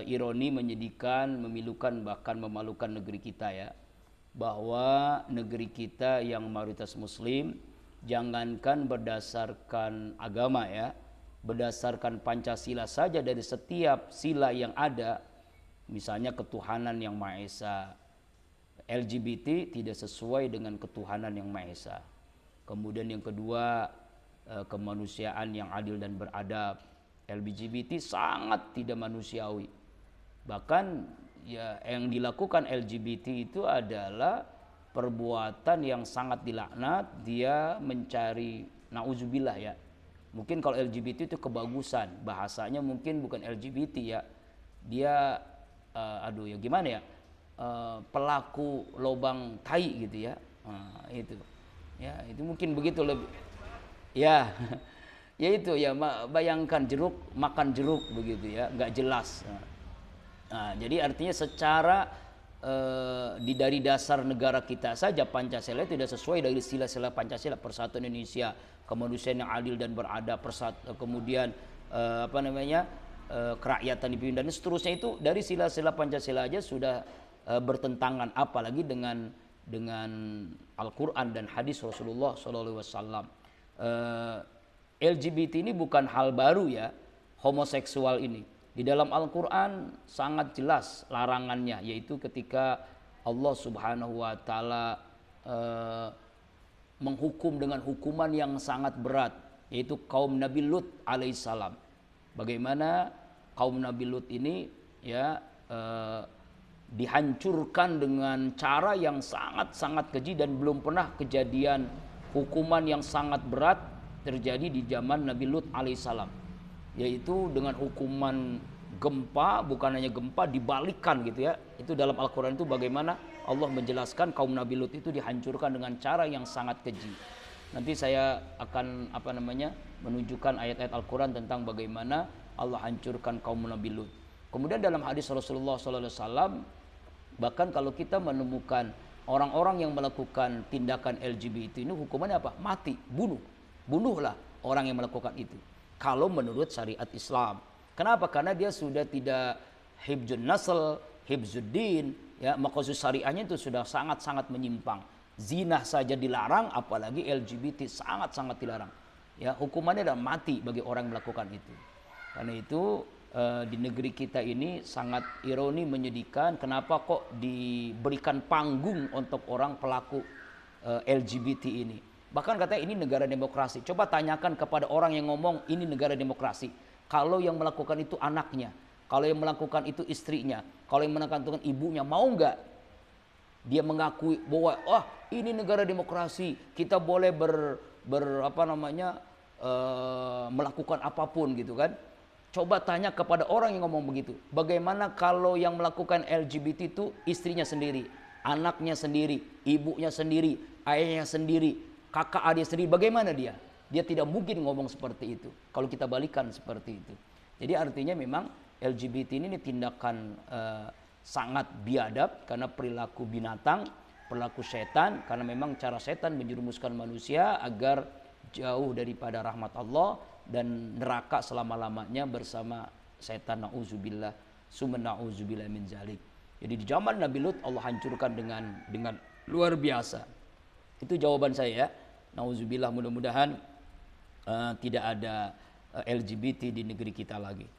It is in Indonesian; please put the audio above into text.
Ironi, menyedihkan, memilukan, bahkan memalukan negeri kita ya, bahwa negeri kita yang mayoritas muslim, jangankan berdasarkan agama ya, berdasarkan Pancasila saja, dari setiap sila yang ada, misalnya ketuhanan yang Maha Esa, LGBT tidak sesuai dengan ketuhanan yang Maha Esa. Kemudian yang kedua, kemanusiaan yang adil dan beradab. LGBT sangat tidak manusiawi. Bahkan ya yang dilakukan LGBT itu adalah perbuatan yang sangat dilaknat. Dia mencari, nauzubillah ya. Mungkin kalau LGBT itu kebagusan, bahasanya mungkin bukan LGBT ya. Dia ya gimana ya? Pelaku lobang tai gitu ya. Itu. Ya, itu mungkin begitu lebih. Ya. Ya itu ya, bayangkan jeruk makan jeruk begitu ya, nggak jelas. Jadi artinya secara dari dasar negara kita saja Pancasila tidak sesuai dari sila-sila Pancasila, persatuan Indonesia, kemanusiaan yang adil dan beradab, kemudian kerakyatan dipimpin dan seterusnya, itu dari sila-sila Pancasila aja sudah bertentangan, apalagi dengan Al-Quran dan hadis Rasulullah SAW. LGBT ini bukan hal baru ya, homoseksual ini. Di dalam Al-Quran sangat jelas larangannya, yaitu ketika Allah Subhanahu wa Ta'ala menghukum dengan hukuman yang sangat berat, yaitu kaum Nabi Lut alaihissalam. Bagaimana kaum Nabi Lut ini ya dihancurkan dengan cara yang sangat-sangat keji, dan belum pernah kejadian hukuman yang sangat berat terjadi di zaman Nabi Lut alaihissalam, yaitu dengan hukuman gempa. Bukan hanya gempa, dibalikkan gitu ya. Itu dalam Al-Quran itu bagaimana Allah menjelaskan kaum Nabi Lut itu dihancurkan dengan cara yang sangat keji. Nanti saya akan menunjukkan ayat-ayat Al-Quran tentang bagaimana Allah hancurkan kaum Nabi Lut. Kemudian dalam hadis Rasulullah SAW, bahkan kalau kita menemukan orang-orang yang melakukan tindakan LGBT ini, hukumannya apa? Mati, bunuhlah orang yang melakukan itu, kalau menurut syariat Islam. Kenapa? Karena dia sudah tidak hibzun nasl, hibzuddin ya, maqasid syariahnya itu sudah sangat-sangat menyimpang. Zina saja dilarang, apalagi LGBT sangat-sangat dilarang ya, hukumannya adalah mati bagi orang yang melakukan itu. Karena itu di negeri kita ini sangat ironi, menyedihkan, kenapa kok diberikan panggung untuk orang pelaku LGBT ini. Bahkan katanya ini negara demokrasi. Coba tanyakan kepada orang yang ngomong ini negara demokrasi, kalau yang melakukan itu anaknya, kalau yang melakukan itu istrinya, kalau yang melakukan ibunya, mau nggak dia mengakui bahwa ini negara demokrasi, kita boleh melakukan apapun gitu kan? Coba tanya kepada orang yang ngomong begitu. Bagaimana kalau yang melakukan LGBT itu istrinya sendiri, anaknya sendiri, ibunya sendiri, ayahnya sendiri, kakak adik sendiri, bagaimana dia? Dia tidak mungkin ngomong seperti itu kalau kita balikan seperti itu. Jadi artinya memang LGBT ini tindakan sangat biadab, karena perilaku binatang, perilaku setan, karena memang cara setan menjerumuskan manusia agar jauh daripada rahmat Allah dan neraka selama-lamanya bersama setan, na'udzubillah, summa na'udzubillah min zalik. Jadi di zaman Nabi Lut Allah hancurkan dengan luar biasa. Itu jawaban saya ya. Nauzubillah, mudah-mudahan tidak ada LGBT di negeri kita lagi.